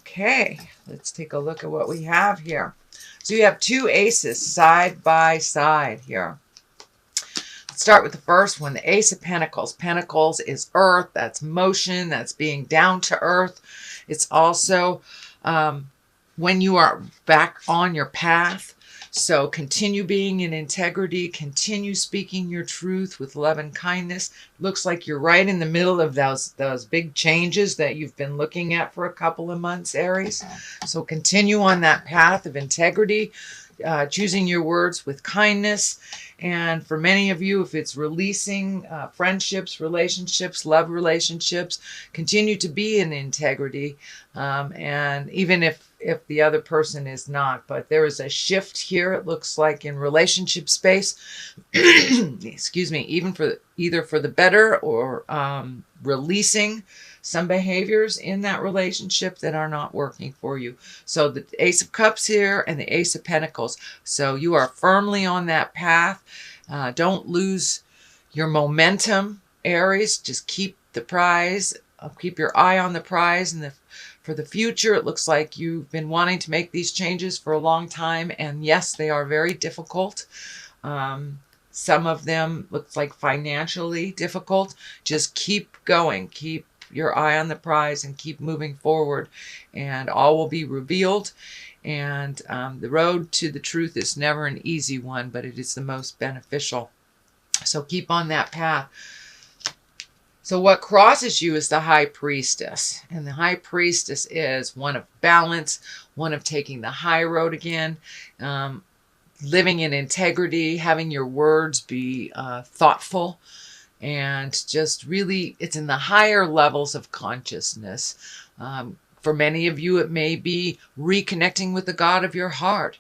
Okay, let's take a look at what we have here. So you have two aces side by side here. Let's start with the first one, the Ace of Pentacles. Pentacles is earth, that's motion, that's being down to earth. It's also when you are back on your path. So continue being in integrity, continue speaking your truth with love and kindness. Looks like you're right in the middle of those big changes that you've been looking at for a couple of months, Aries. So continue on that path of integrity, choosing your words with kindness. And for many of you, if it's releasing friendships, relationships, love relationships, continue to be in integrity. And even if the other person is not, but there is a shift here, it looks like, in relationship space, excuse me, either for the better or releasing some behaviors in that relationship that are not working for you. So the Ace of Cups here and the Ace of Pentacles. So you are firmly on that path. Don't lose your momentum, Aries. Just keep the prize. Keep your eye on the prize. And for the future, it looks like you've been wanting to make these changes for a long time. And yes, they are very difficult. Some of them looks like financially difficult. Just keep going. Keep your eye on the prize and keep moving forward, and all will be revealed. And the road to the truth is never an easy one, but it is the most beneficial. So keep on that path. So what crosses you is the High Priestess. And the High Priestess is one of balance, one of taking the high road again, living in integrity, having your words be thoughtful, and just really, it's in the higher levels of consciousness. For many of you, it may be reconnecting with the God of your heart,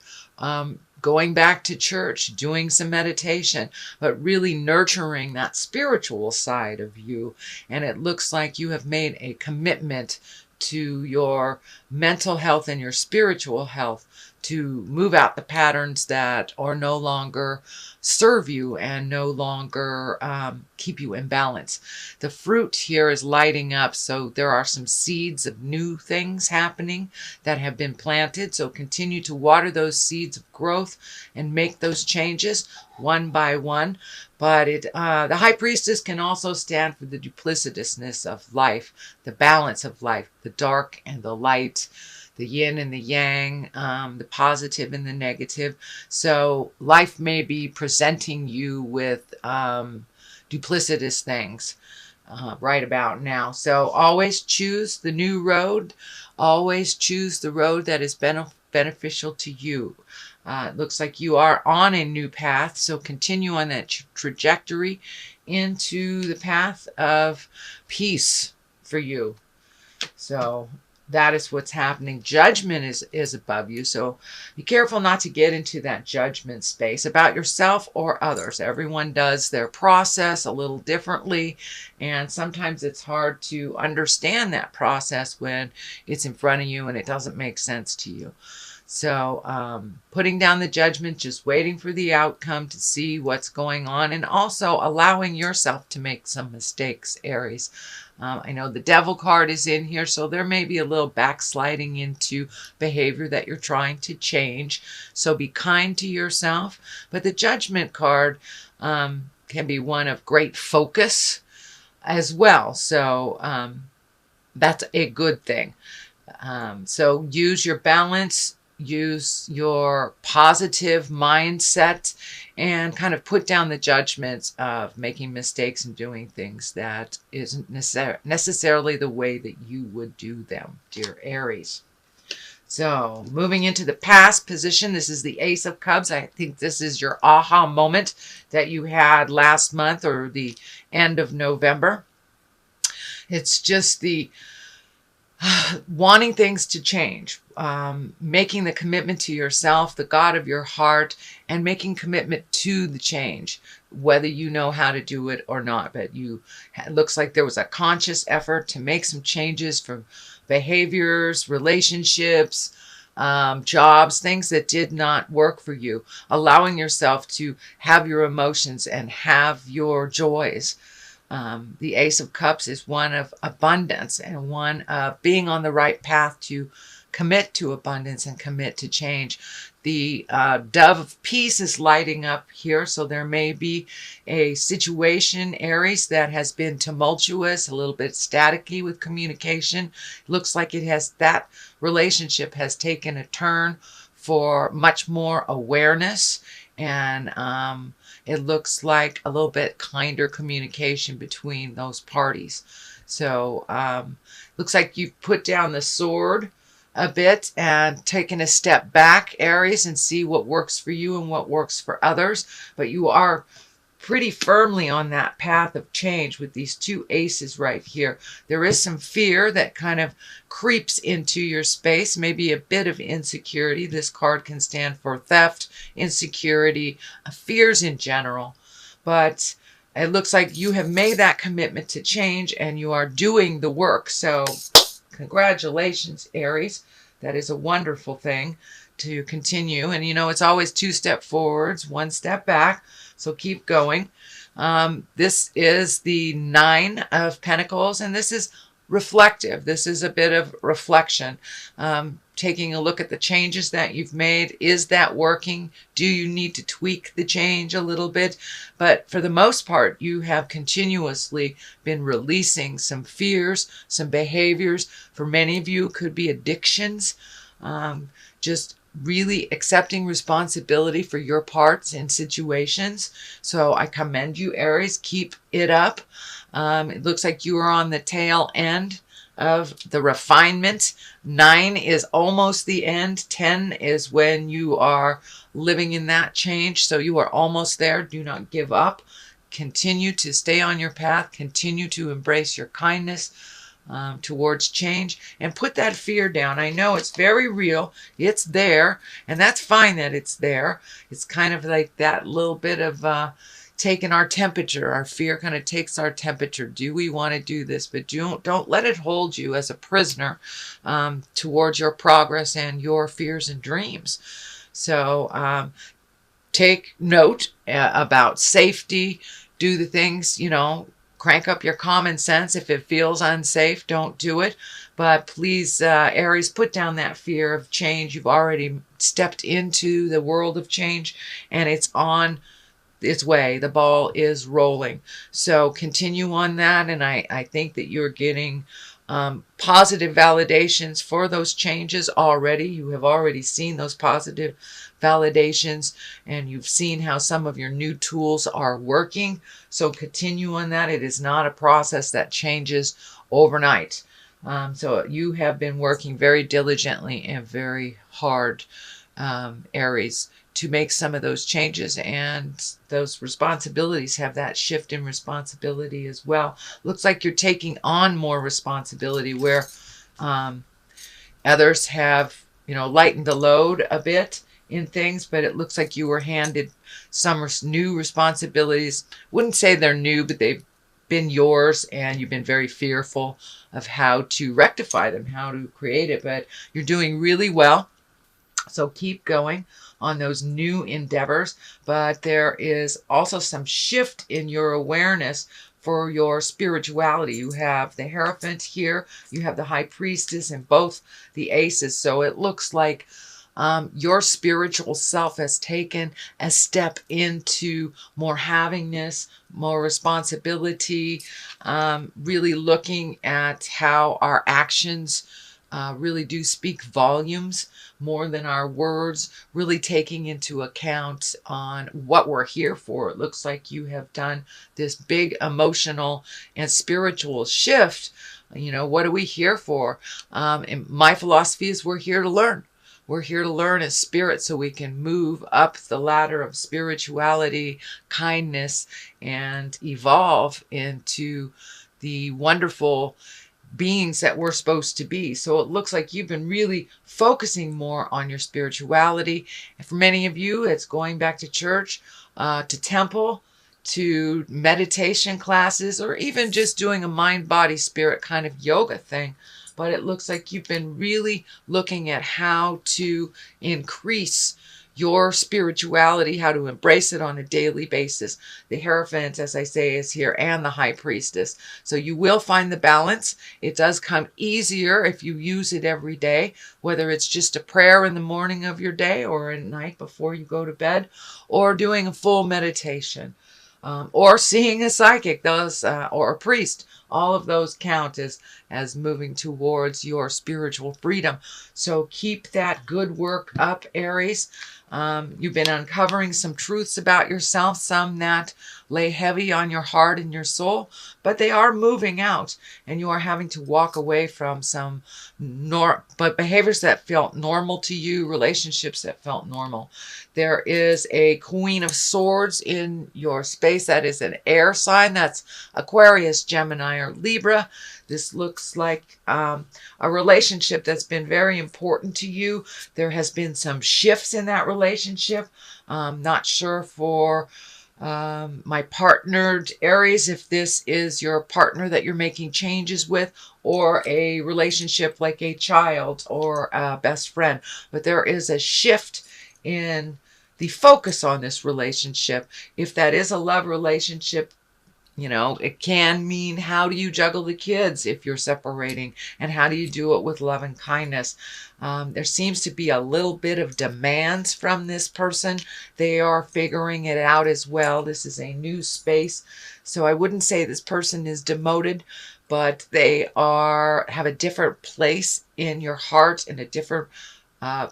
going back to church, doing some meditation, but really nurturing that spiritual side of you. And it looks like you have made a commitment to your mental health and your spiritual health to move out the patterns that are no longer serve you and no longer keep you in balance. The fruit here is lighting up, so there are some seeds of new things happening that have been planted. So continue to water those seeds of growth and make those changes one by one. But the High Priestess can also stand for the duplicitousness of life, the balance of life, the dark and the light, the yin and the yang, the positive and the negative. So life may be presenting you with duplicitous things right about now. So always choose the new road. Always choose the road that is beneficial to you. It looks like you are on a new path, so continue on that trajectory into the path of peace for you. So that is what's happening. Judgment is above you, so be careful not to get into that judgment space about yourself or others. Everyone does their process a little differently, and sometimes it's hard to understand that process when it's in front of you and it doesn't make sense to you. So putting down the judgment, just waiting for the outcome to see what's going on, and also allowing yourself to make some mistakes, Aries. I know the Devil card is in here, so there may be a little backsliding into behavior that you're trying to change. So be kind to yourself. But the Judgment card can be one of great focus as well. So that's a good thing. So use your balance, use your positive mindset, and kind of put down the judgments of making mistakes and doing things that isn't necessarily the way that you would do them, dear Aries. So moving into the past position, this is the Ace of Cups. I think this is your aha moment that you had last month or the end of November. It's just the wanting things to change, making the commitment to yourself, the God of your heart, and making commitment to the change, whether you know how to do it or not. But it looks like there was a conscious effort to make some changes from behaviors, relationships, jobs, things that did not work for you, allowing yourself to have your emotions and have your joys The Ace of Cups is one of abundance and one of being on the right path to commit to abundance and commit to change. The Dove of Peace is lighting up here, so there may be a situation, Aries, that has been tumultuous, a little bit staticky with communication. Looks like that relationship has taken a turn for much more awareness, and it looks like a little bit kinder communication between those parties. So looks like you've put down the sword a bit and taken a step back, Aries, and see what works for you and what works for others. But you are pretty firmly on that path of change with these two aces right here. There is some fear that kind of creeps into your space, maybe a bit of insecurity. This card can stand for theft, insecurity, fears in general. But it looks like you have made that commitment to change and you are doing the work. So congratulations, Aries. That is a wonderful thing to continue. And it's always 2 steps forwards, 1 step back. So keep going. This is the 9 of Pentacles, and this is reflective. This is a bit of reflection. Taking a look at the changes that you've made. Is that working? Do you need to tweak the change a little bit? But for the most part, you have continuously been releasing some fears, some behaviors. For many of you, it could be addictions. Just really accepting responsibility for your parts in situations. So I commend you, Aries. Keep it up. It looks like you are on the tail end of the refinement. 9 is almost the end. 10 is when you are living in that change. So you are almost there. Do not give up. Continue to stay on your path. Continue to embrace your kindness towards change, and put that fear down. I know it's very real. It's there, and that's fine that it's there. It's kind of like that little bit of taking our temperature. Our fear kind of takes our temperature. Do we want to do this? But don't let it hold you as a prisoner towards your progress and your fears and dreams. So take note about safety. Do the things, crank up your common sense. If it feels unsafe, don't do it. But please, Aries, put down that fear of change. You've already stepped into the world of change, and it's on its way. The ball is rolling. So continue on that, and I think that you're getting positive validations for those changes already. You have already seen those positive validations, and you've seen how some of your new tools are working. So continue on that. It is not a process that changes overnight. So you have been working very diligently and very hard, Aries, to make some of those changes, and those responsibilities have that shift in responsibility as well. Looks like you're taking on more responsibility where others have, lightened the load a bit in things, but it looks like you were handed some new responsibilities. Wouldn't say they're new, but they've been yours, and you've been very fearful of how to rectify them, how to create it, but you're doing really well. So keep going on those new endeavors. But there is also some shift in your awareness for your spirituality. You have the Hierophant here, you have the High Priestess, and both the aces. So it looks like your spiritual self has taken a step into more havingness, more responsibility, really looking at how our actions really do speak volumes more than our words, really taking into account on what we're here for. It looks like you have done this big emotional and spiritual shift. What are we here for? And my philosophy is we're here to learn. We're here to learn as spirit so we can move up the ladder of spirituality, kindness, and evolve into the wonderful beings that we're supposed to be. So it looks like you've been really focusing more on your spirituality. And for many of you, it's going back to church, to temple, to meditation classes, or even just doing a mind, body, spirit kind of yoga thing. But it looks like you've been really looking at how to increase your spirituality, how to embrace it on a daily basis. The Hierophant, as I say, is here, and the High Priestess. So you will find the balance. It does come easier if you use it every day, whether it's just a prayer in the morning of your day or at night before you go to bed, or doing a full meditation, or seeing a psychic, or a priest. All of those count as moving towards your spiritual freedom. So keep that good work up, Aries. You've been uncovering some truths about yourself, some that lay heavy on your heart and your soul, but they are moving out, and you are having to walk away from some behaviors that felt normal to you, relationships that felt normal. There is a Queen of Swords in your space. That is an air sign. That's Aquarius, Gemini, or Libra. This looks like a relationship that's been very important to you. There has been some shifts in that relationship. Not sure for my partnered Aries if this is your partner that you're making changes with, or a relationship like a child or a best friend. But there is a shift in the focus on this relationship. If that is a love relationship, it can mean, how do you juggle the kids if you're separating, and how do you do it with love and kindness? There seems to be a little bit of demands from this person. They are figuring it out as well. This is a new space, so I wouldn't say this person is demoted, but they have a different place in your heart and a different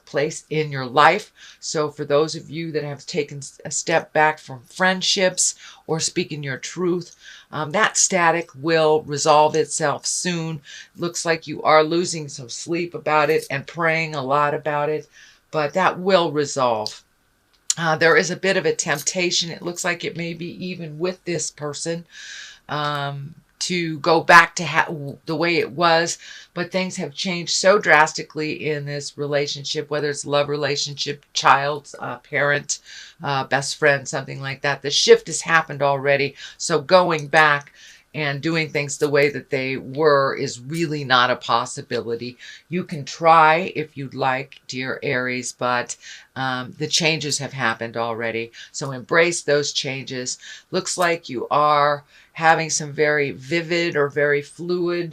place in your life. So for those of you that have taken a step back from friendships or speaking your truth, that static will resolve itself soon. Looks like you are losing some sleep about it and praying a lot about it, but that will resolve. There is a bit of a temptation. It looks like it may be even with this person, to go back to the way it was, but things have changed so drastically in this relationship, whether it's love relationship, child, parent, best friend, something like that. The shift has happened already, so going back and doing things the way that they were is really not a possibility. You can try if you'd like, dear Aries, but the changes have happened already. So embrace those changes. Looks like you are having some very vivid or very fluid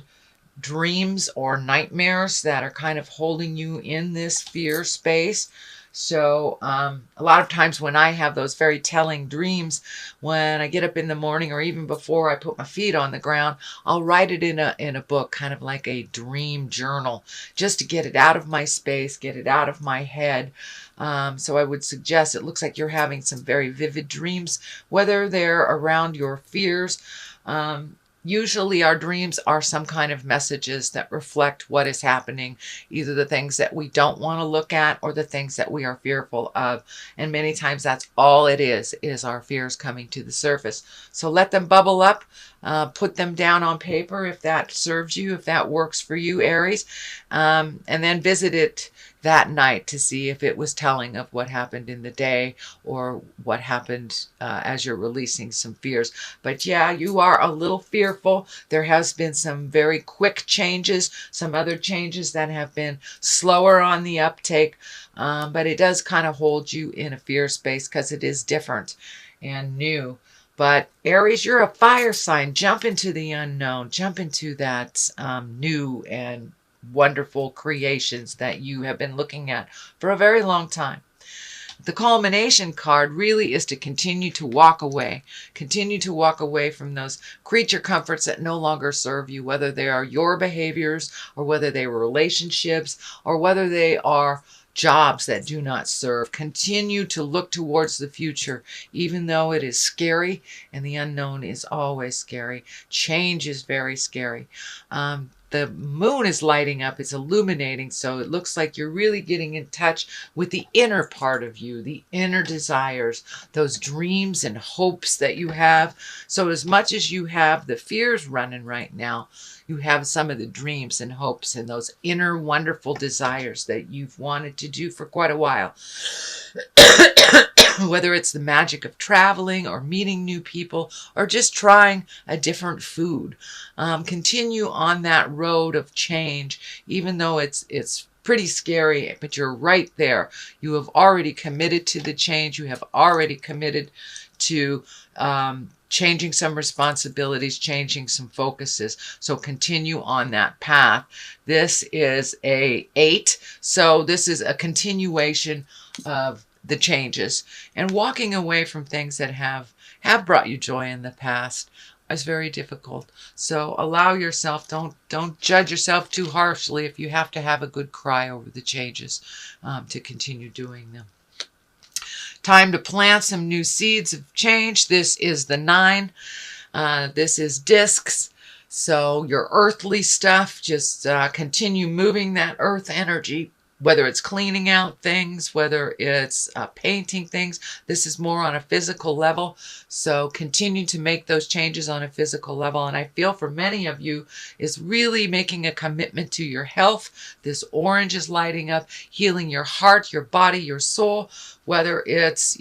dreams or nightmares that are kind of holding you in this fear space. So a lot of times when I have those very telling dreams, when I get up in the morning or even before I put my feet on the ground, I'll write it in a book, kind of like a dream journal, just to get it out of my space, get it out of my head. So I would suggest, it looks like you're having some very vivid dreams, whether they're around your fears. Usually our dreams are some kind of messages that reflect what is happening, either the things that we don't want to look at or the things that we are fearful of. And many times that's all it is our fears coming to the surface. So let them bubble up, put them down on paper if that serves you, if that works for you, Aries, and then visit it that night to see if it was telling of what happened in the day or what happened as you're releasing some fears. But yeah, you are a little fearful. There has been some very quick changes, some other changes that have been slower on the uptake, but it does kind of hold you in a fear space because it is different and new. But Aries, you're a fire sign. Jump into the unknown. Jump into that new and wonderful creations that you have been looking at for a very long time. The culmination card really is to continue to walk away. Continue to walk away from those creature comforts that no longer serve you, whether they are your behaviors or whether they were relationships or whether they are jobs that do not serve. Continue to look towards the future, even though it is scary, and the unknown is always scary. Change is very scary. The moon is lighting up, it's illuminating, so it looks like you're really getting in touch with the inner part of you, the inner desires, those dreams and hopes that you have. So as much as you have the fears running right now, you have some of the dreams and hopes and those inner wonderful desires that you've wanted to do for quite a while. Whether it's the magic of traveling or meeting new people or just trying a different food. Continue on that road of change, even though it's pretty scary, but you're right there. You have already committed to the change. You have already committed to changing some responsibilities, changing some focuses. So continue on that path. This is a 8. So this is a continuation of the changes and walking away from things that have brought you joy in the past is very difficult. So allow yourself, don't judge yourself too harshly if you have to have a good cry over the changes to continue doing them. Time to plant some new seeds of change. This is the 9. This is discs. So your earthly stuff, just continue moving that earth energy, whether it's cleaning out things, whether it's painting things. This is more on a physical level. So continue to make those changes on a physical level. And I feel for many of you is really making a commitment to your health. This orange is lighting up, healing your heart, your body, your soul, whether it's,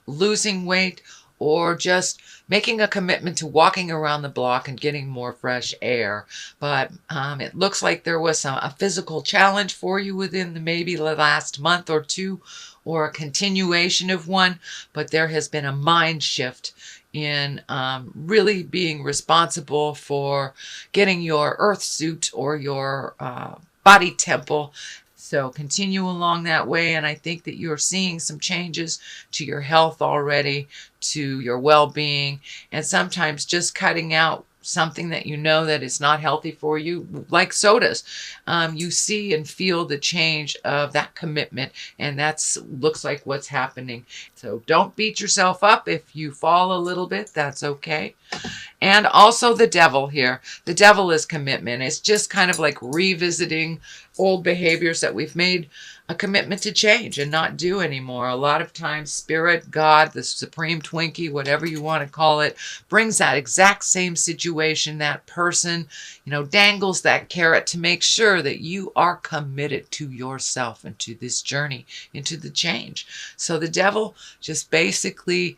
losing weight or just making a commitment to walking around the block and getting more fresh air. But it looks like there was a physical challenge for you within maybe the last month or two, or a continuation of one, but there has been a mind shift in really being responsible for getting your earth suit or your body temple. So continue along that way, and I think that you're seeing some changes to your health already, to your well-being, and sometimes just cutting out something that you know that is not healthy for you, like sodas. You see and feel the change of that commitment, and that's looks like what's happening. So don't beat yourself up if you fall a little bit. That's okay. And also the devil here. The devil is commitment. It's just kind of like revisiting old behaviors that we've made a commitment to change and not do anymore. A lot of times Spirit, God, the Supreme Twinkie, whatever you want to call it, brings that exact same situation, that person, dangles that carrot to make sure that you are committed to yourself and to this journey, into the change. So the devil just basically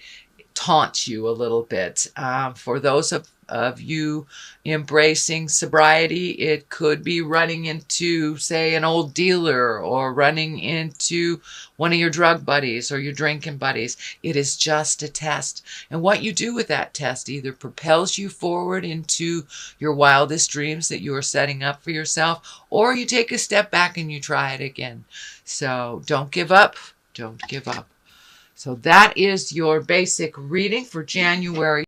taunts you a little bit. For those of you embracing sobriety, it could be running into, say, an old dealer, or running into one of your drug buddies or your drinking buddies. It is just a test. And what you do with that test either propels you forward into your wildest dreams that you are setting up for yourself, or you take a step back and you try it again. So don't give up. Don't give up. So that is your basic reading for January